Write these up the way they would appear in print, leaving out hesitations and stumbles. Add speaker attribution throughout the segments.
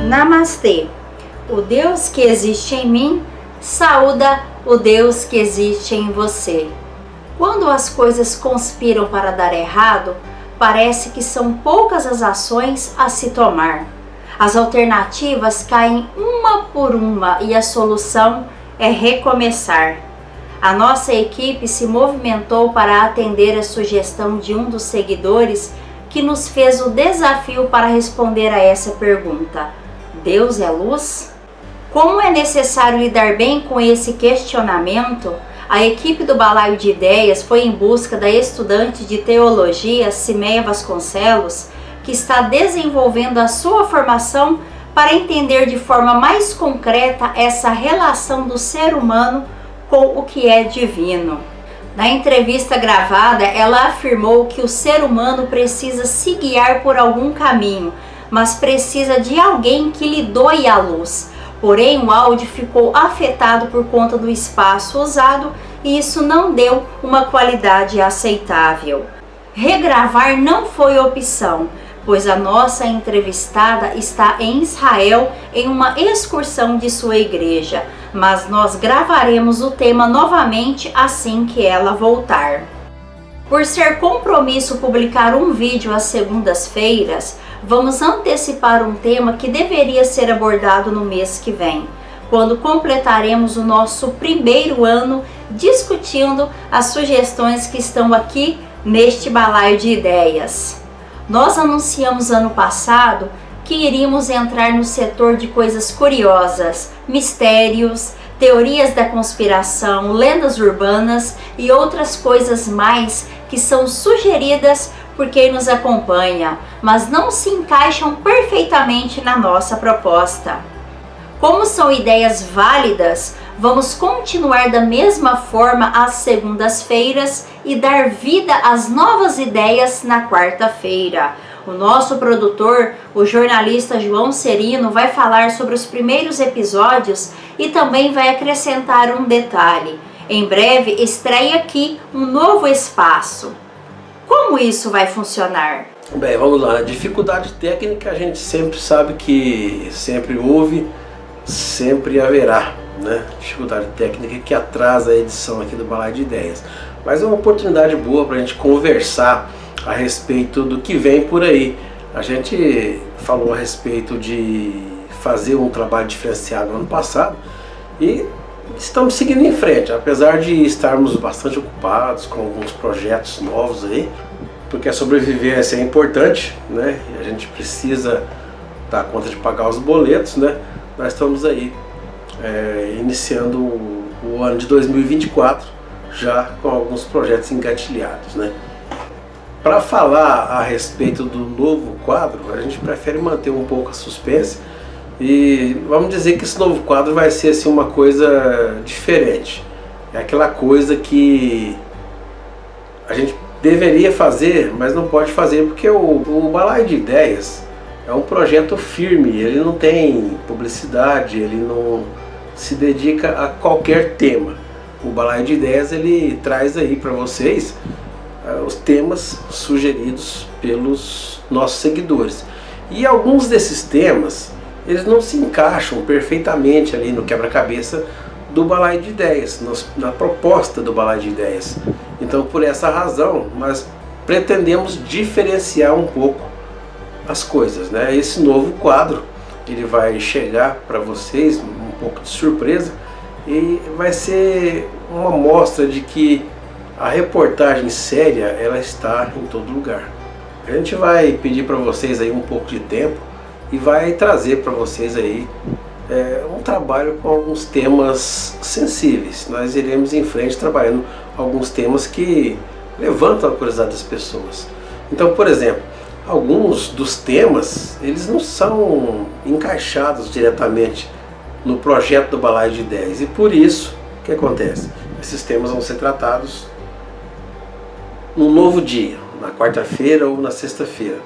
Speaker 1: Namastê! O Deus que existe em mim saúda o Deus que existe em você. Quando as coisas conspiram para dar errado, parece que são poucas as ações a se tomar. As alternativas caem uma por uma e a solução é recomeçar. A nossa equipe se movimentou para atender a sugestão de um dos seguidores que nos fez o desafio para responder a essa pergunta: Deus é luz? Como é necessário lidar bem com esse questionamento, a equipe do Balaio de Ideias foi em busca da estudante de teologia Cimeia Vasconcelos, que está desenvolvendo a sua formação para entender de forma mais concreta essa relação do ser humano com o que é divino. Na entrevista gravada, ela afirmou que o ser humano precisa se guiar por algum caminho, mas precisa de alguém que lhe doe a luz. Porém, o áudio ficou afetado por conta do espaço usado e isso não deu uma qualidade aceitável. Regravar não foi opção, pois a nossa entrevistada está em Israel em uma excursão de sua igreja, mas nós gravaremos o tema novamente assim que ela voltar. Por ser compromisso publicar um vídeo às segundas-feiras, vamos antecipar um tema que deveria ser abordado no mês que vem, quando completaremos o nosso primeiro ano discutindo as sugestões que estão aqui neste balaio de ideias. Nós anunciamos ano passado que iríamos entrar no setor de coisas curiosas, mistérios, teorias da conspiração, lendas urbanas e outras coisas mais que são sugeridas por quem nos acompanha, mas não se encaixam perfeitamente na nossa proposta. Como são ideias válidas, vamos continuar da mesma forma às segundas-feiras e dar vida às novas ideias na quarta-feira. O nosso produtor, o jornalista João Serino, vai falar sobre os primeiros episódios e também vai acrescentar um detalhe. Em breve estreia aqui um novo espaço. Como isso vai funcionar?
Speaker 2: Bem, vamos lá. A dificuldade técnica a gente sempre sabe que sempre houve, sempre haverá, né? Dificuldade técnica que atrasa a edição aqui do Balaio de Ideias. Mas é uma oportunidade boa para a gente conversar a respeito do que vem por aí. A gente falou a respeito de fazer um trabalho diferenciado no ano passado e estamos seguindo em frente, apesar de estarmos bastante ocupados com alguns projetos novos aí, porque a sobrevivência é importante, né? E a gente precisa dar conta de pagar os boletos, né? Nós estamos aí iniciando o ano de 2024 já com alguns projetos engatilhados, né? Para falar a respeito do novo quadro, a gente prefere manter um pouco a suspense e vamos dizer que esse novo quadro vai ser assim, uma coisa diferente. É aquela coisa que a gente deveria fazer, mas não pode fazer porque o Balaio de Ideias é um projeto firme, ele não tem publicidade, ele não se dedica a qualquer tema. O Balaio de Ideias ele traz aí para vocês os temas sugeridos pelos nossos seguidores. E alguns desses temas, eles não se encaixam perfeitamente ali no quebra-cabeça do Balaio de Ideias, na proposta do Balaio de Ideias. Então, por essa razão, nós pretendemos diferenciar um pouco as coisas, né? Esse novo quadro, ele vai chegar para vocês um pouco de surpresa e vai ser uma mostra de que a reportagem séria, ela está em todo lugar. A gente vai pedir para vocês aí um pouco de tempo e vai trazer para vocês aí um trabalho com alguns temas sensíveis. Nós iremos em frente trabalhando alguns temas que levantam a curiosidade das pessoas. Então, por exemplo, alguns dos temas, eles não são encaixados diretamente no projeto do Balaio de Ideias e por isso, o que acontece? Esses temas vão ser tratados num novo dia, na quarta-feira ou na sexta-feira.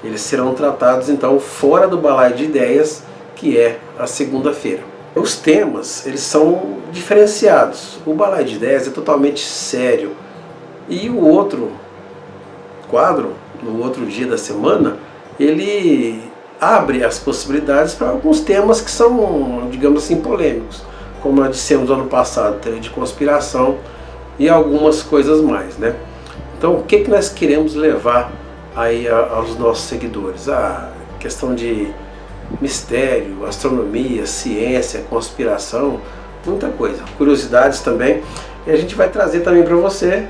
Speaker 2: Eles serão tratados então fora do Balaio de Ideias, que é a segunda-feira. Os temas, eles são diferenciados. O Balaio de Ideias é totalmente sério e o outro quadro, no outro dia da semana, ele abre as possibilidades para alguns temas que são, digamos assim, polêmicos, como nós dissemos no ano passado, teoria de conspiração e algumas coisas mais, né? Então, o que nós queremos levar aí aos nossos seguidores? A questão de mistério, astronomia, ciência, conspiração, muita coisa, curiosidades também. E a gente vai trazer também para você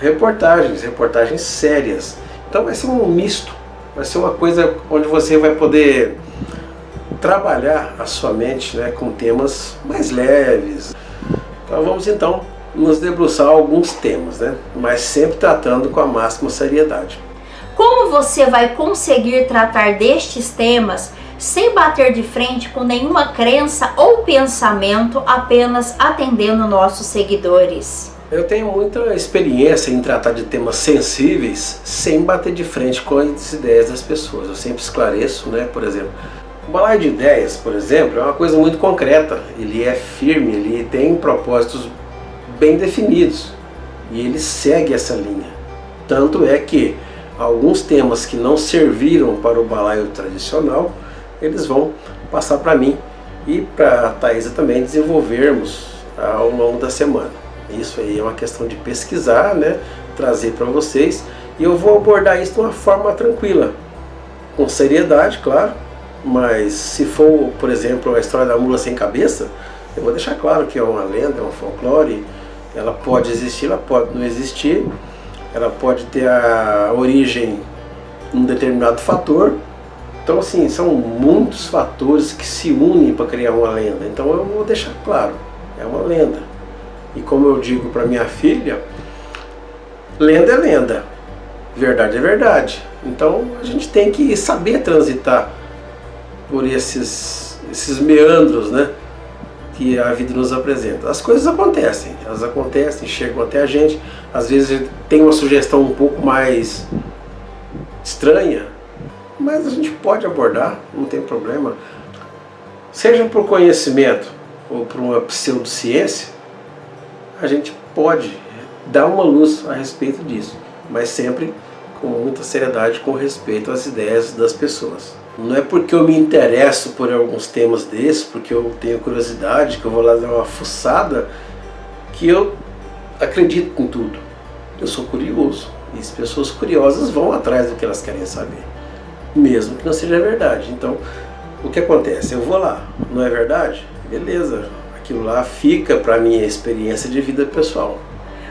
Speaker 2: reportagens sérias. Então vai ser um misto, vai ser uma coisa onde você vai poder trabalhar a sua mente, né, com temas mais leves. Então vamos então nos debruçar alguns temas, né, mas sempre tratando com a máxima seriedade.
Speaker 1: Como você vai conseguir tratar destes temas sem bater de frente com nenhuma crença ou pensamento, apenas atendendo nossos seguidores?
Speaker 2: Eu tenho muita experiência em tratar de temas sensíveis sem bater de frente com as ideias das pessoas. Eu sempre esclareço, né? Por exemplo, o balaio de ideias, por exemplo, é uma coisa muito concreta. Ele é firme, ele tem propósitos bem definidos e ele segue essa linha. Tanto é que alguns temas que não serviram para o balaio tradicional, eles vão passar para mim e para a Thaisa também desenvolvermos ao longo da semana. Isso aí é uma questão de pesquisar, né? Trazer para vocês, e eu vou abordar isso de uma forma tranquila, com seriedade, claro, mas se for, por exemplo, a história da mula sem cabeça, eu vou deixar claro que é uma lenda, é um folclore, ela pode existir, ela pode não existir, ela pode ter a origem em um determinado fator. Então assim, são muitos fatores que se unem para criar uma lenda. Então eu vou deixar claro, é uma lenda. E como eu digo para minha filha, lenda é lenda, verdade é verdade. Então a gente tem que saber transitar por esses meandros, né, que a vida nos apresenta. As coisas acontecem, elas acontecem, chegam até a gente. Às vezes tem uma sugestão um pouco mais estranha, mas a gente pode abordar, não tem problema. Seja por conhecimento ou por uma pseudociência, a gente pode dar uma luz a respeito disso, mas sempre com muita seriedade, com respeito às ideias das pessoas. Não é porque eu me interesso por alguns temas desses, porque eu tenho curiosidade, que eu vou lá dar uma fuçada, que eu acredito em tudo. Eu sou curioso, e as pessoas curiosas vão atrás do que elas querem saber, mesmo que não seja verdade. Então, o que acontece? Eu vou lá, não é verdade? Beleza, aquilo lá fica para minha experiência de vida pessoal.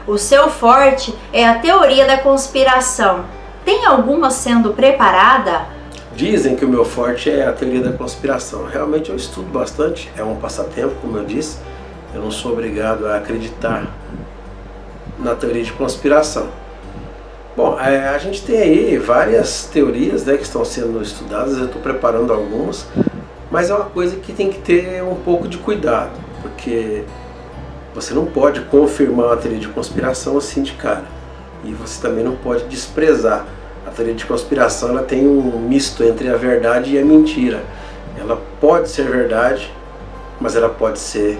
Speaker 1: O seu forte é a teoria da conspiração. Tem alguma sendo preparada?
Speaker 2: Dizem que o meu forte é a teoria da conspiração. Realmente eu estudo bastante, é um passatempo, como eu disse. Eu não sou obrigado a acreditar na teoria de conspiração. Bom, a gente tem aí várias teorias, né, que estão sendo estudadas, eu estou preparando algumas, mas é uma coisa que tem que ter um pouco de cuidado, porque você não pode confirmar uma teoria de conspiração assim de cara, e você também não pode desprezar. A teoria de conspiração, ela tem um misto entre a verdade e a mentira. Ela pode ser verdade, mas ela pode ser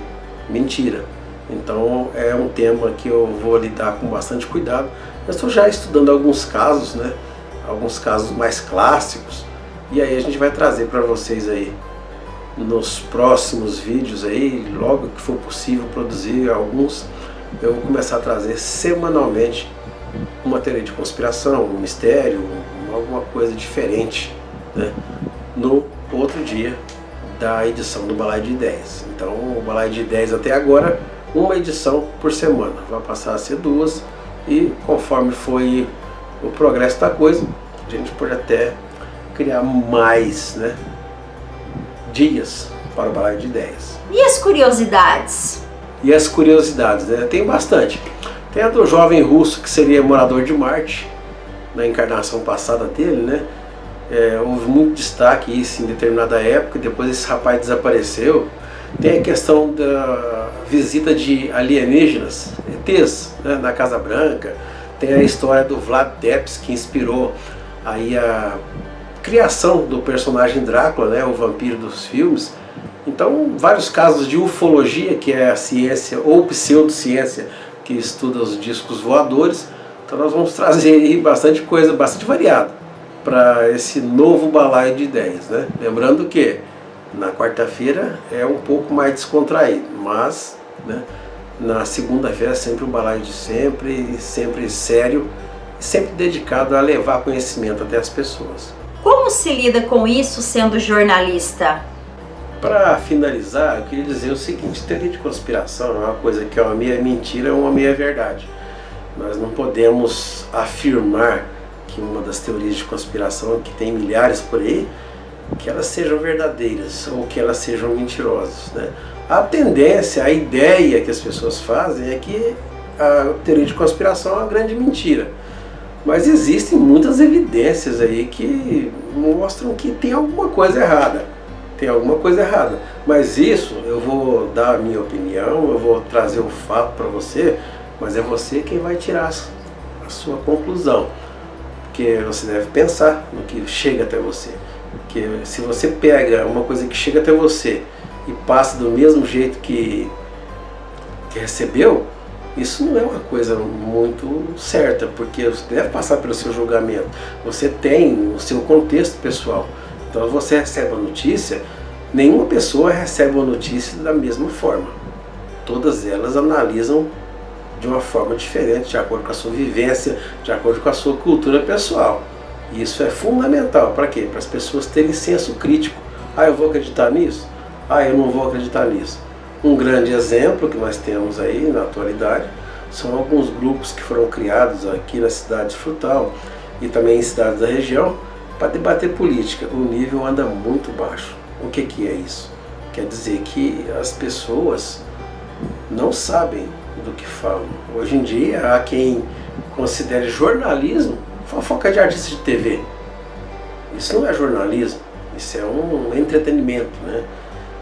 Speaker 2: mentira. Então é um tema que eu vou lidar com bastante cuidado. Eu estou já estudando alguns casos, né? Alguns casos mais clássicos, e aí a gente vai trazer para vocês aí nos próximos vídeos aí, logo que for possível produzir alguns, eu vou começar a trazer semanalmente uma teoria de conspiração, um mistério, alguma coisa diferente, né, no outro dia da edição do Balaio de Ideias. Então o Balaio de Ideias até agora, uma edição por semana, vai passar a ser 2, e conforme foi o progresso da coisa, a gente pode até criar mais, né, dias para o Balaio de Ideias.
Speaker 1: E as curiosidades?
Speaker 2: E as curiosidades, né? Tem bastante. Tem a do jovem russo que seria morador de Marte, na encarnação passada dele, né? Houve muito destaque isso em determinada época, depois esse rapaz desapareceu. Tem a questão da visita de alienígenas, ETs, né, na Casa Branca. Tem a história do Vlad Tepes, que inspirou aí a criação do personagem Drácula, né, o vampiro dos filmes. Então, vários casos de ufologia, que é a ciência ou pseudociência que estuda os discos voadores. Então nós vamos trazer aí bastante coisa, bastante variado, para esse novo balaio de ideias, né? Lembrando que na quarta-feira é um pouco mais descontraído, mas, né, na segunda-feira é sempre o balaio de sempre, sempre sério, sempre dedicado a levar conhecimento até as pessoas.
Speaker 1: Como se lida com isso sendo jornalista?
Speaker 2: Para finalizar, eu queria dizer o seguinte: teoria de conspiração é uma coisa que é uma meia mentira ou uma meia verdade. Nós não podemos afirmar que uma das teorias de conspiração, que tem milhares por aí, que elas sejam verdadeiras ou que elas sejam mentirosas, né? A tendência, a ideia que as pessoas fazem é que a teoria de conspiração é uma grande mentira. Mas existem muitas evidências aí que mostram que tem alguma coisa errada. Tem alguma coisa errada. Mas isso, eu vou dar a minha opinião, eu vou trazer o fato para você, mas é você quem vai tirar a sua conclusão. Porque você deve pensar no que chega até você. Porque se você pega uma coisa que chega até você e passa do mesmo jeito que recebeu, isso não é uma coisa muito certa, porque você deve passar pelo seu julgamento. Você tem o seu contexto pessoal. Então você recebe a notícia, nenhuma pessoa recebe uma notícia da mesma forma. Todas elas analisam de uma forma diferente, de acordo com a sua vivência, de acordo com a sua cultura pessoal. E isso é fundamental. Para quê? Para as pessoas terem senso crítico. Ah, eu vou acreditar nisso? Ah, eu não vou acreditar nisso. Um grande exemplo que nós temos aí na atualidade são alguns grupos que foram criados aqui na cidade de Frutal e também em cidades da região para debater política. O nível anda muito baixo. O que é isso? Quer dizer que as pessoas não sabem do que falam. Hoje em dia há quem considere jornalismo fofoca de artista de TV. Isso não é jornalismo, isso é um entretenimento, né?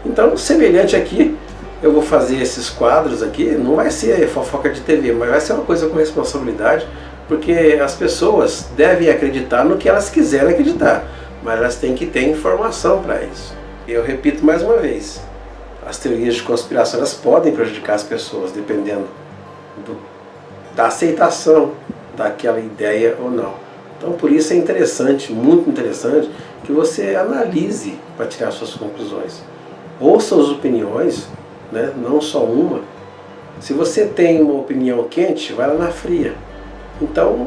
Speaker 2: Então, semelhante aqui, eu vou fazer esses quadros aqui, não vai ser fofoca de TV, mas vai ser uma coisa com responsabilidade, porque as pessoas devem acreditar no que elas quiserem acreditar, mas elas têm que ter informação para isso. Eu repito mais uma vez, as teorias de conspiração elas podem prejudicar as pessoas, dependendo da aceitação daquela ideia ou não. Então por isso é interessante, muito interessante, que você analise para tirar suas conclusões. Ouça as opiniões, né? Não só uma. Se você tem uma opinião quente, vai lá na fria. Então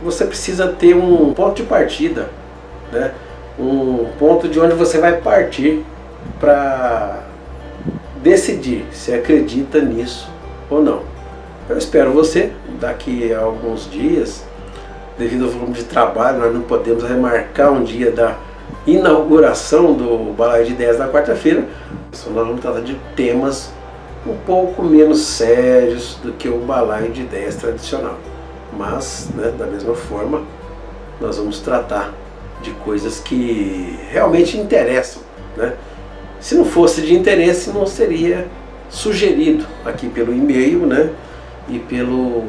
Speaker 2: você precisa ter um ponto de partida, né? Um ponto de onde você vai partir para decidir se acredita nisso ou não. Eu espero você daqui a alguns dias. Devido ao volume de trabalho, nós não podemos remarcar um dia da inauguração do Balaio de Ideias na quarta-feira. Nós vamos tratar de temas um pouco menos sérios do que o Balaio de Ideias tradicional. Mas, né, da mesma forma, nós vamos tratar de coisas que realmente interessam, né? Se não fosse de interesse, não seria sugerido aqui pelo e-mail, né, e pelo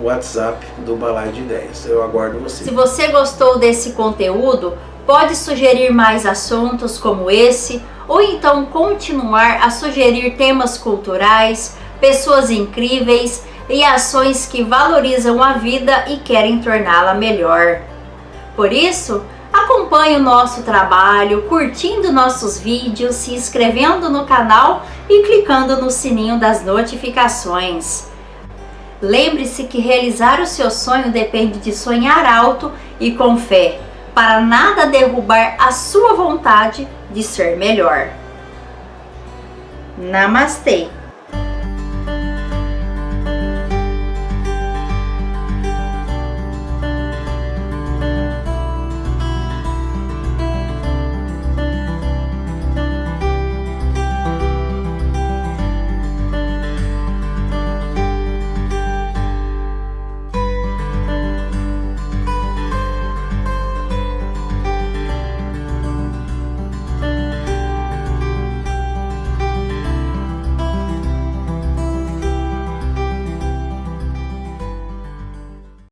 Speaker 2: WhatsApp do Balaio de Ideias. Eu aguardo você.
Speaker 1: Se você gostou desse conteúdo, pode sugerir mais assuntos como esse, ou então continuar a sugerir temas culturais, pessoas incríveis e ações que valorizam a vida e querem torná-la melhor. Por isso, acompanhe o nosso trabalho, curtindo nossos vídeos, se inscrevendo no canal e clicando no sininho das notificações. Lembre-se que realizar o seu sonho depende de sonhar alto e com fé, para nada derrubar a sua vontade de ser melhor. Namastê!